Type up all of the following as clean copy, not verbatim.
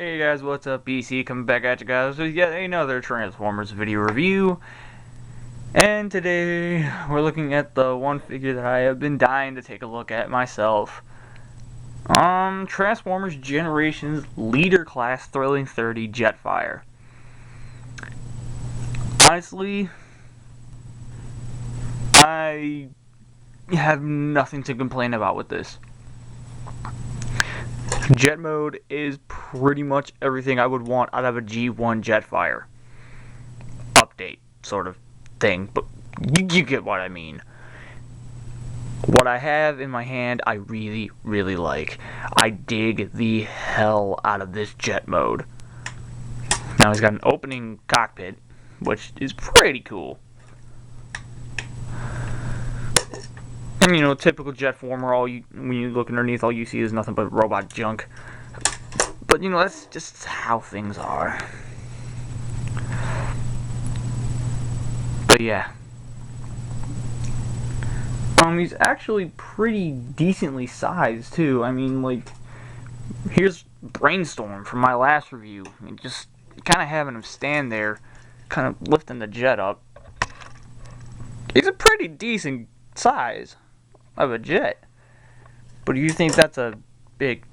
Hey guys, what's up? BC coming back at you guys with yet another Transformers video review. And today we're looking at the one figure that I have been dying to take a look at myself. Transformers Generations Leader Class Thrilling 30 Jetfire. Honestly, I have nothing to complain about with this. Jet mode is pretty much everything I would want out of a G1 Jetfire update sort of thing, but you get what I mean. What I have in my hand, I really, really like. I dig the hell out of this jet mode. Now he's got an opening cockpit, which is pretty cool. And you know, typical Jetformer, when you look underneath, all you see is nothing but robot junk. But you know, that's just how things are. But yeah. He's actually pretty decently sized too. I mean, like, here's Brainstorm from my last review. I mean, just kind of having him stand there, kind of lifting the jet up. He's a pretty decent size of a jet. But if you think that's a big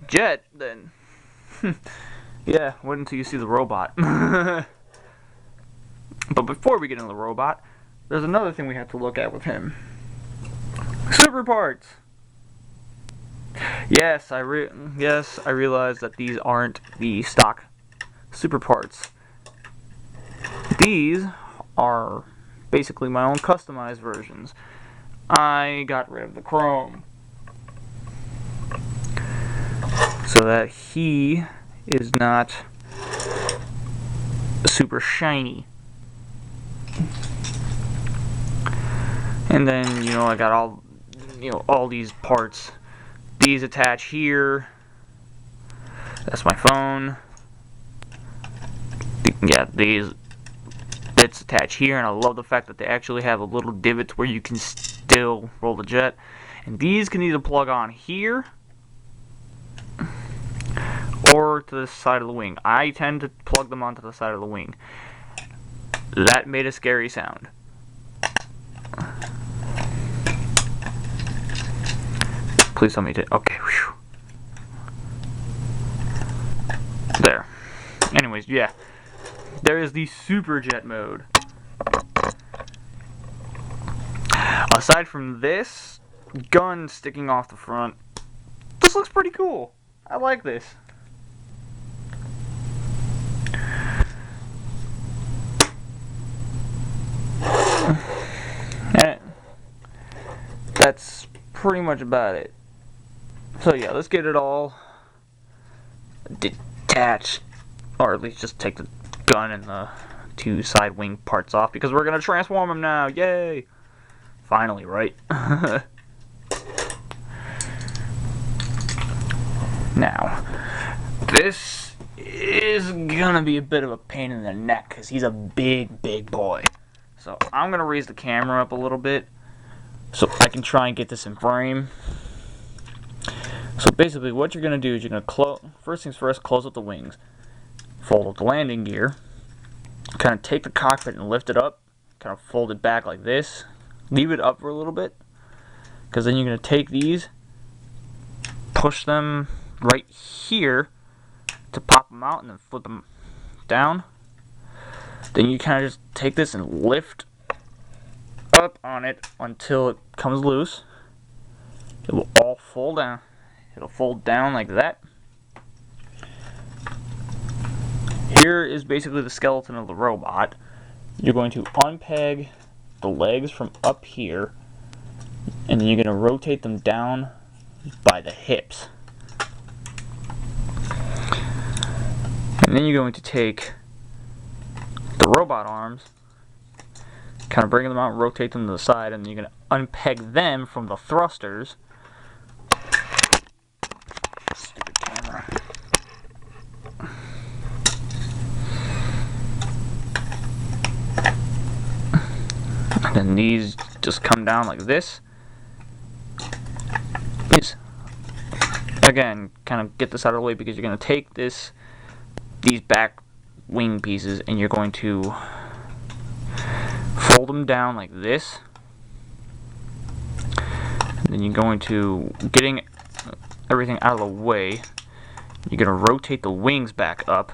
jet, then yeah, wait until you see the robot. But before we get into the robot, there's another thing we have to look at with him. Super parts. Yes, I realize that these aren't the stock super parts. These are basically my own customized versions. I got rid of the chrome so that he is not super shiny. And then, you know, I got all these parts. These attach here. That's my phone. Yeah, these bits attach here, and I love the fact that they actually have a little divot where you can still roll the jet. And these can either plug on here or to the side of the wing. I tend to plug them onto the side of the wing. That made a scary sound. Please tell me to. Okay. Whew. There. Anyways, yeah. There is the super jet mode. Aside from this gun sticking off the front, this looks pretty cool. I like this. And that's pretty much about it. So yeah, let's get it all detached, or at least just take the gun and the two side wing parts off, because we're gonna transform them now. Yay! Finally, right? Now, this is gonna be a bit of a pain in the neck because he's a big boy. So I'm gonna raise the camera up a little bit so I can try and get this in frame. So basically what you're going to do is you're going to first things first, close up the wings. Fold up the landing gear. Kind of take the cockpit and lift it up. Kind of fold it back like this. Leave it up for a little bit. Because then you're going to take these, push them right here to pop them out and then flip them down. Then you kind of just take this and lift up on it until it comes loose. It will all fold down. It'll fold down like that. Here is basically the skeleton of the robot. You're going to unpeg the legs from up here, and then you're going to rotate them down by the hips. And then you're going to take the robot arms, kind of bring them out and rotate them to the side, and then you're going to unpeg them from the thrusters. Stupid camera. And then these just come down like this. again, kind of get this out of the way because you're going to take these back wing pieces and you're going to fold them down like this. And then you're going to, getting everything out of the way, you're going to rotate the wings back up.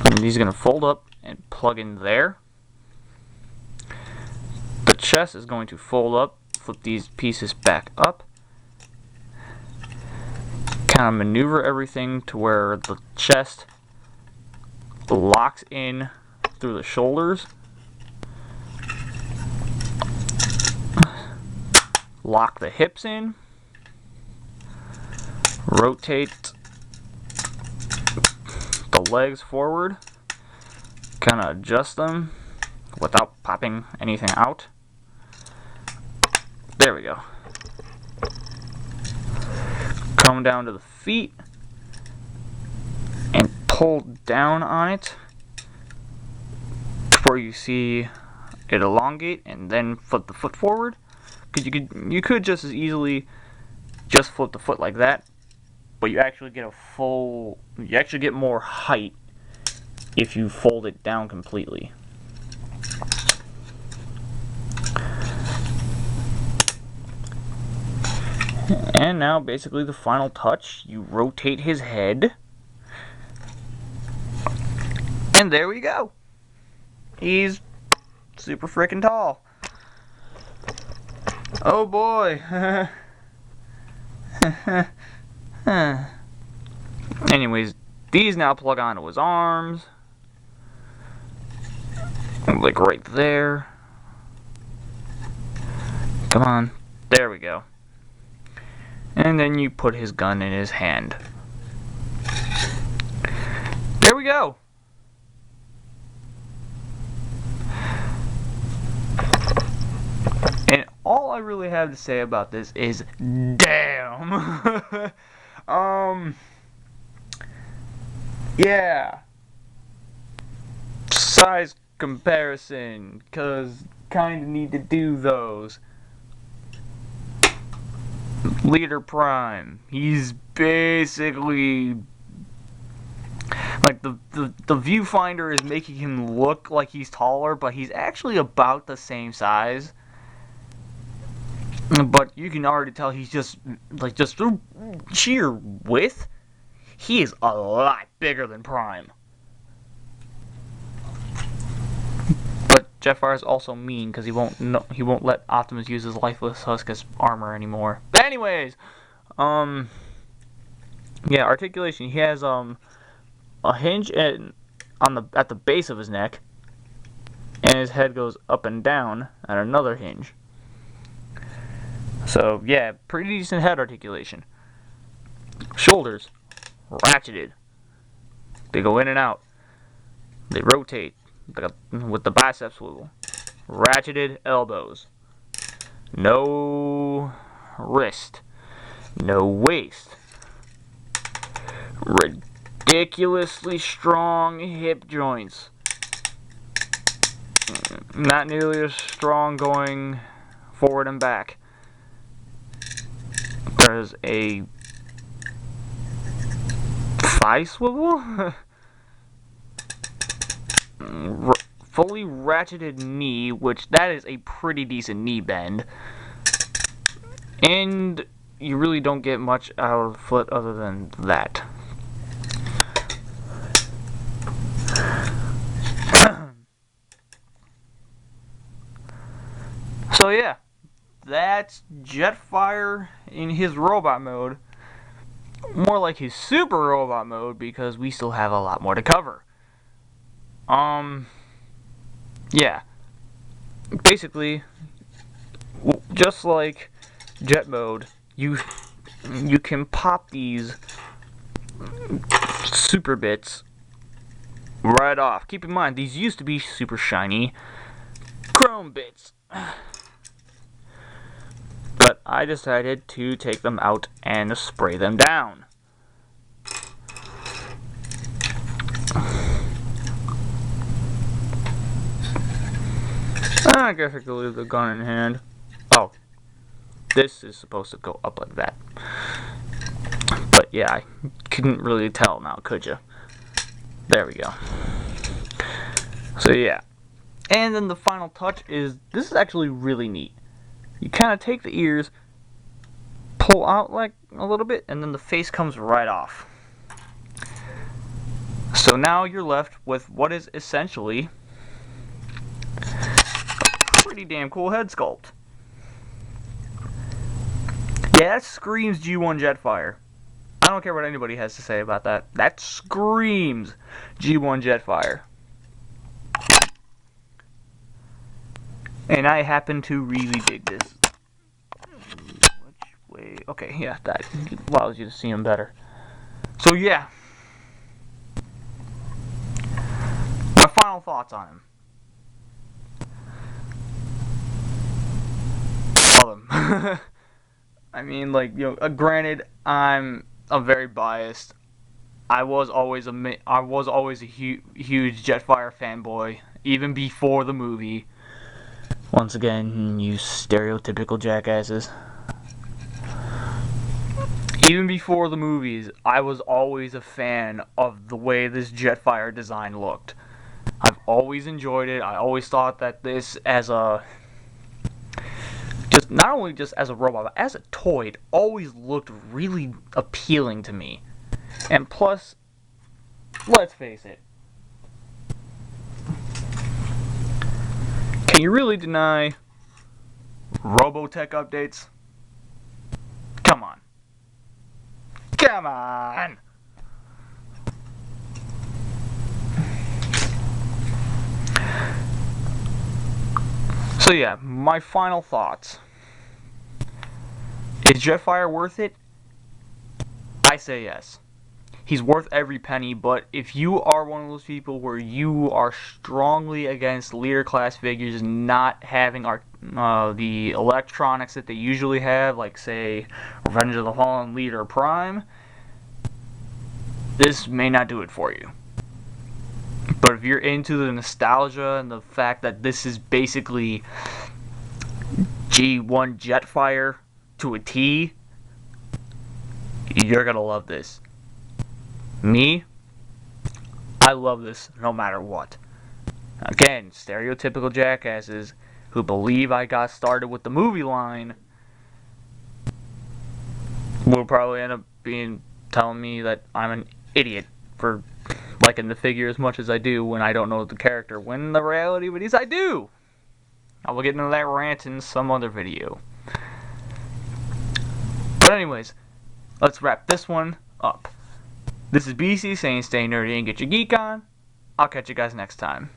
And these are going to fold up and plug in there. The chest is going to fold up, flip these pieces back up. Kind of maneuver everything to where the chest locks in through the shoulders. Lock the hips in. Rotate the legs forward. Kind of adjust them without popping anything out. There we go. Come down to the feet and pull down on it before you see it elongate, and then flip the foot forward. Because you could just as easily just flip the foot like that, but you actually get more height if you fold it down completely. And now basically the final touch, you rotate his head. And there we go. He's super freaking tall. Oh boy. Anyways, these now plug onto his arms. Like right there. Come on. There we go. And then you put his gun in his hand. There we go. And all I really have to say about this is, damn. Yeah. Size comparison, cause kinda need to do those. Leader Prime, he's basically like the viewfinder is making him look like he's taller, but he's actually about the same size. But you can already tell he's just through sheer width, he is a lot bigger than Prime. But Jetfire is also mean because he won't let Optimus use his lifeless husk as armor anymore. But anyways, yeah, articulation. He has a hinge at the base of his neck, and his head goes up and down at another hinge. So yeah, pretty decent head articulation. Shoulders, ratcheted. They go in and out. They rotate with the bicep swivel. Ratcheted elbows. No wrist. No waist. Ridiculously strong hip joints. Not nearly as strong going forward and back. There's a thigh swivel. Fully ratcheted knee, which that is a pretty decent knee bend. And you really don't get much out of the foot other than that. So yeah, that's Jetfire in his robot mode. More like his super robot mode, because we still have a lot more to cover. Yeah. Basically, just like Jet mode, you can pop these super bits right off. Keep in mind, these used to be super shiny chrome bits. But I decided to take them out and spray them down. I guess I could leave the gun in hand. Oh, this is supposed to go up like that. But yeah, I couldn't really tell now, could you? There we go. So yeah. And then the final touch is, this is actually really neat. You kind of take the ears, pull out like a little bit, and then the face comes right off. So now you're left with what is essentially a pretty damn cool head sculpt. Yeah, that screams G1 Jetfire. I don't care what anybody has to say about that. That screams G1 Jetfire. And I happen to really dig this. Which way? Okay, yeah, that allows you to see him better. So yeah. My final thoughts on him. Love him. I mean, like, you know, granted, I'm very biased. I was always a huge Jetfire fanboy, even before the movie. Once again, you stereotypical jackasses. Even before the movies, I was always a fan of the way this Jetfire design looked. I've always enjoyed it. I always thought that this, as a not only just as a robot, but as a toy, it always looked really appealing to me. And plus, let's face it, can you really deny Robotech updates? Come on. Come on! So yeah, my final thoughts. Is Jetfire worth it? I say yes. He's worth every penny, but if you are one of those people where you are strongly against leader class figures not having the electronics that they usually have, like say Revenge of the Fallen Leader Prime, this may not do it for you. But if you're into the nostalgia and the fact that this is basically G1 Jetfire to a T, you're gonna love this. Me, I love this no matter what. Again, stereotypical jackasses who believe I got started with the movie line will probably end up telling me that I'm an idiot for liking the figure as much as I do when I don't know the character, when the reality of it is I do. I will get into that rant in some other video. But anyways, let's wrap this one up. This is BC saying stay nerdy and get your geek on. I'll catch you guys next time.